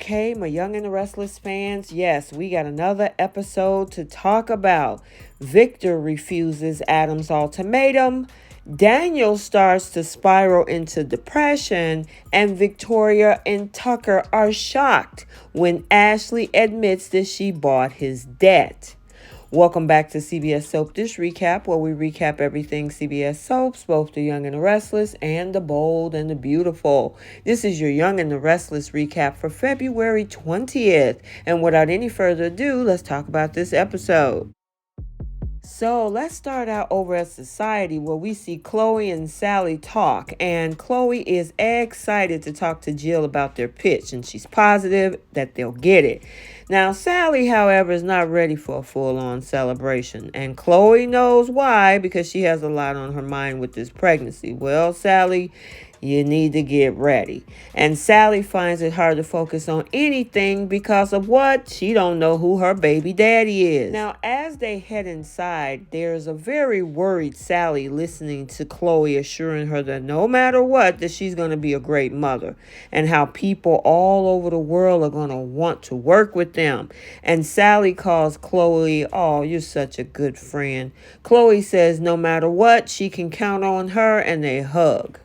Okay, my Young and the Restless fans, yes, we got another episode to talk about. Victor refuses Adam's ultimatum. Daniel starts to spiral into depression, and Victoria and Tucker are shocked when Ashley admits that she bought his debt. Welcome back to CBS Soap Dish Recap, where we recap everything CBS Soaps, both the Young and the Restless and the Bold and the Beautiful. This is your Young and the Restless recap for February 20th. And without any further ado, let's talk about this episode. So let's start out over at Society, where we see Chloe and Sally talk, and Chloe is excited to talk to Jill about their pitch, and she's positive that they'll get it. Now, Sally, however, is not ready for a full-on celebration, and Chloe knows why, because she has a lot on her mind with this pregnancy. Well, Sally, you need to get ready. And Sally finds it hard to focus on anything because of what? She don't know who her baby daddy is. Now, as they head inside, there's a very worried Sally listening to Chloe assuring her that no matter what, that she's going to be a great mother, and how people all over the world are going to want to work with them. And Sally calls Chloe, "Oh, you're such a good friend." Chloe says no matter what, she can count on her, and they hug.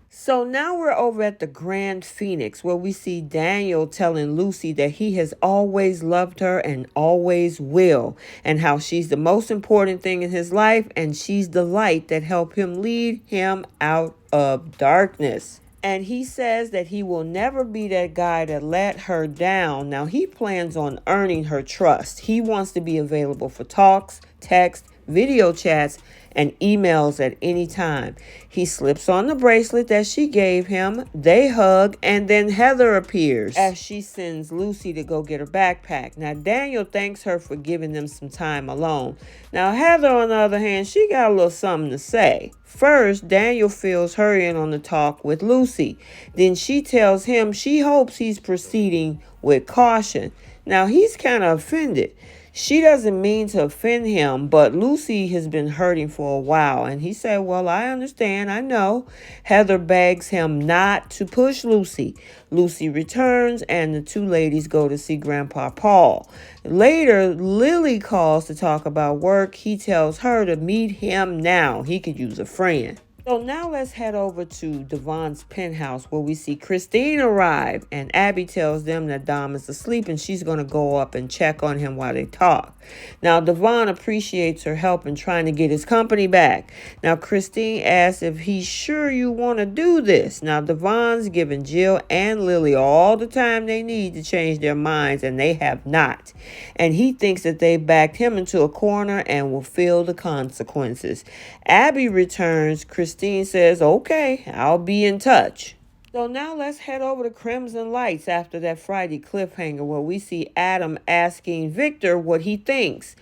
So now we're over at the Grand Phoenix, where we see Daniel telling Lucy that he has always loved her and always will, and how she's the most important thing in his life, and she's the light that helped him lead him out of darkness. And he says that he will never be that guy that let her down. Now, he plans on earning her trust. He wants to be available for talks, texts, video chats, and emails at any time. He slips on the bracelet that she gave him. They hug, and then Heather appears as she sends Lucy to go get her backpack. Now, Daniel thanks her for giving them some time alone. Now, Heather, on the other hand, she got a little something to say. First, Daniel fills her in on the talk with Lucy. Then she tells him she hopes he's proceeding with caution. Now, he's kind of offended. She doesn't mean to offend him, but Lucy has been hurting for a while. And he said, "Well, I understand. I know." Heather begs him not to push Lucy. Lucy returns, and the two ladies go to see Grandpa Paul. Later, Lily calls to talk about work. He tells her to meet him now. He could use a friend. So now let's head over to Devon's penthouse, where we see Christine arrive, and Abby tells them that Dom is asleep and she's going to go up and check on him while they talk. Now, Devon appreciates her help in trying to get his company back. Now, Christine asks if he's sure you want to do this. Now, Devon's giving Jill and Lily all the time they need to change their minds, and they have not. And he thinks that they backed him into a corner and will feel the consequences. Abby returns. Christine says, "Okay, I'll be in touch." So now let's head over to Crimson Lights after that Friday cliffhanger, where we see Adam asking Victor what he thinks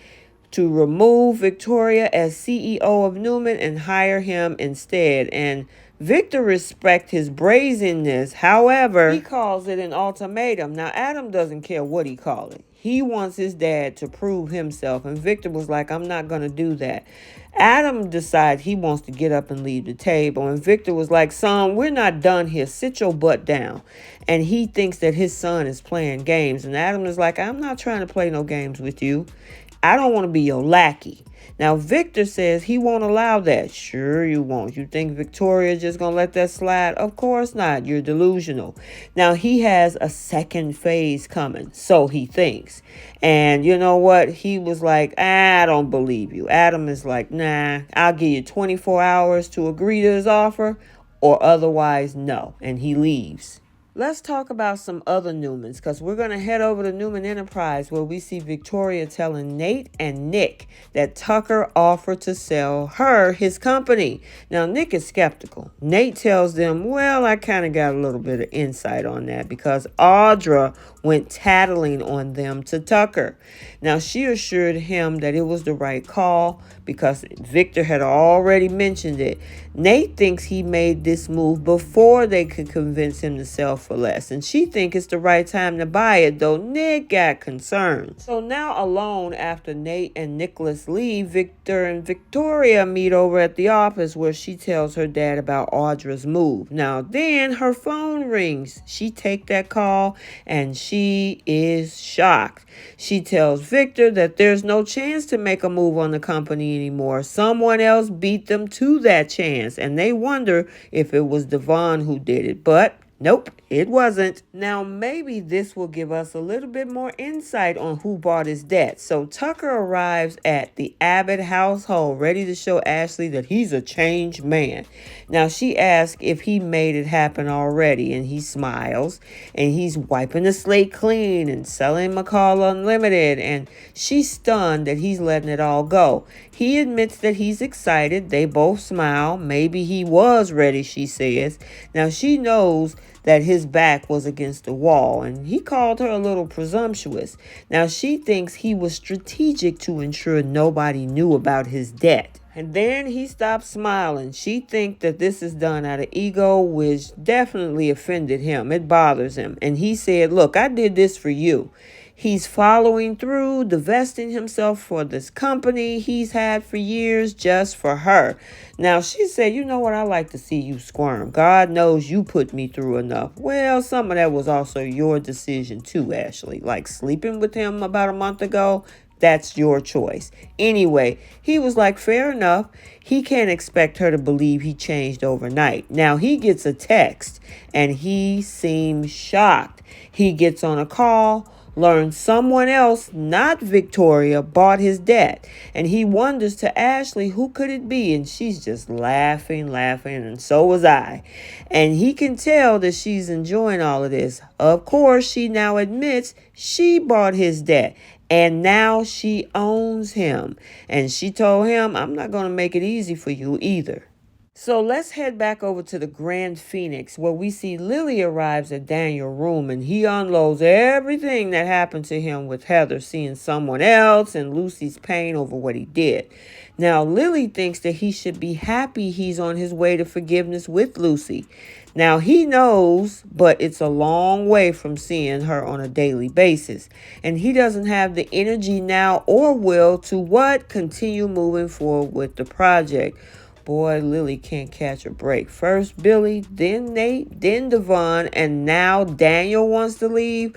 to remove Victoria as CEO of Newman and hire him instead. And Victor respects his brazenness. However, he calls it an ultimatum. Now, Adam doesn't care what he calls it. He wants his dad to prove himself. And Victor was like, "I'm not going to do that." Adam decides he wants to get up and leave the table. And Victor was like, "Son, we're not done here. Sit your butt down." And he thinks that his son is playing games. And Adam is like, "I'm not trying to play no games with you. I don't want to be your lackey." Now, Victor says he won't allow that. "Sure you won't. You think Victoria's just going to let that slide?" "Of course not. You're delusional." Now, he has a second phase coming, so he thinks. And you know what? He was like, "I don't believe you." Adam is like, "Nah, I'll give you 24 hours to agree to his offer, or otherwise no." And he leaves. Let's talk about some other Newmans, because we're going to head over to Newman Enterprise, where we see Victoria telling Nate and Nick that Tucker offered to sell her his company. Now, Nick is skeptical. Nate tells them, "Well, I kind of got a little bit of insight on that because Audra went tattling on them to Tucker." Now, she assured him that it was the right call because Victor had already mentioned it. Nate thinks he made this move before they could convince him to sell for less, and she thinks it's the right time to buy it, though Nick got concerns. So now, alone after Nate and Nicholas leave, Victor and Victoria meet over at the office, where she tells her dad about Audra's move. Now then her phone rings. She take that call, and she she is shocked. She tells Victor that there's no chance to make a move on the company anymore. Someone else beat them to that chance, and they wonder if it was Devon who did it. But nope, it wasn't. Now, maybe this will give us a little bit more insight on who bought his debt. So Tucker arrives at the Abbott household, ready to show Ashley that he's a changed man. Now, she asks if he made it happen already, and he smiles, and he's wiping the slate clean and selling McCall Unlimited, and she's stunned that he's letting it all go. He admits that he's excited. They both smile. Maybe he was ready, she says. Now, she knows that his back was against the wall, and he called her a little presumptuous. Now, she thinks he was strategic to ensure nobody knew about his debt. And then he stopped smiling. She thinks that this is done out of ego, which definitely offended him. It bothers him. And he said, look, I did this for you. He's following through, divesting himself for this company he's had for years just for her. Now, she said, you know what? I like to see you squirm. God knows you put me through enough. Well, some of that was also your decision too, Ashley. Like sleeping with him about a month ago. That's your choice. Anyway, he was like, fair enough. He can't expect her to believe he changed overnight. Now, he gets a text and he seems shocked. He gets on a call, learns someone else, not Victoria, bought his debt. And he wonders to Ashley, who could it be? And she's just laughing, and so was I. And he can tell that she's enjoying all of this. Of course, she now admits she bought his debt. And now she owns him. And she told him, I'm not going to make it easy for you either. So let's head back over to the Grand Phoenix, where we see Lily arrives at Daniel's room and he unloads everything that happened to him with Heather seeing someone else and Lucy's pain over what he did. Now, Lily thinks that he should be happy he's on his way to forgiveness with Lucy. Now, he knows, but it's a long way from seeing her on a daily basis. And he doesn't have the energy now or will to what? Continue moving forward with the project. Boy, Lily can't catch a break. First Billy, then Nate, then Devon, and now Daniel wants to leave.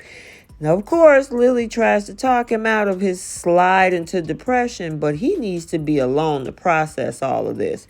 Now, of course, Lily tries to talk him out of his slide into depression, but he needs to be alone to process all of this.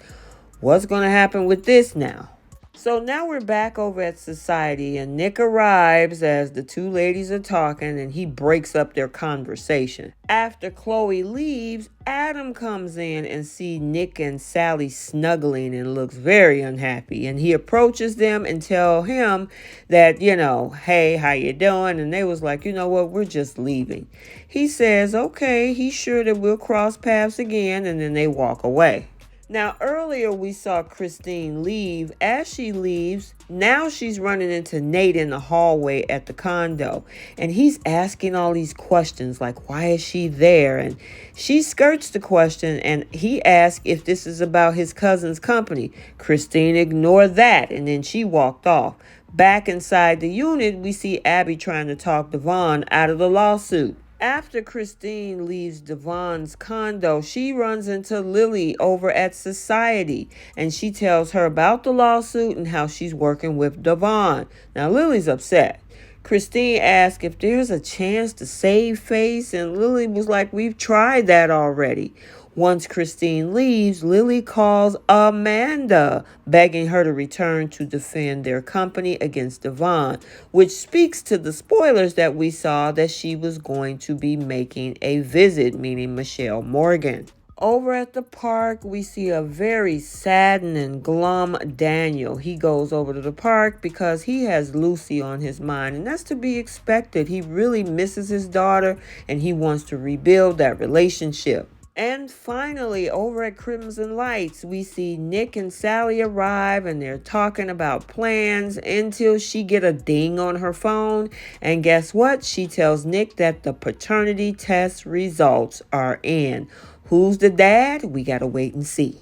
What's going to happen with this now? So now we're back over at Society, and Nick arrives as the two ladies are talking, and he breaks up their conversation. After Chloe leaves, Adam comes in and sees Nick and Sally snuggling and looks very unhappy. And he approaches them and tell him that, hey, how you doing? And they was like, you know what, we're just leaving. He says, okay, he's sure that we'll cross paths again, and then they walk away. Now, earlier we saw Christine leave. As she leaves, now she's running into Nate in the hallway at the condo. And he's asking all these questions like, why is she there? And she skirts the question and he asks if this is about his cousin's company. Christine ignored that and then she walked off. Back inside the unit, we see Abby trying to talk Devon out of the lawsuit. After Christine leaves Devon's condo, she runs into Lily over at Society, and she tells her about the lawsuit and how she's working with Devon. Now, Lily's upset. Christine asks if there's a chance to save face, and Lily was like, we've tried that already. Once Christine leaves, Lily calls Amanda, begging her to return to defend their company against Devon, which speaks to the spoilers that we saw that she was going to be making a visit, meaning Michelle Morgan. Over at the park, we see a very saddened and glum Daniel. He goes over to the park because he has Lucy on his mind, and that's to be expected. He really misses his daughter, and he wants to rebuild that relationship. And finally, over at Crimson Lights, we see Nick and Sally arrive and they're talking about plans until she get a ding on her phone. And guess what? She tells Nick that the paternity test results are in. Who's the dad? We gotta wait and see.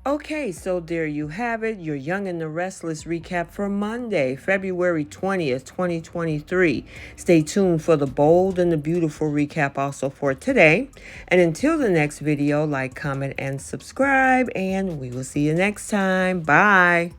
Okay, so there you have it, your Young and the Restless recap for Monday, February 20th, 2023. Stay tuned for the bold and the beautiful recap also for today. And until the next video, like, comment, and subscribe, and we will see you next time. Bye.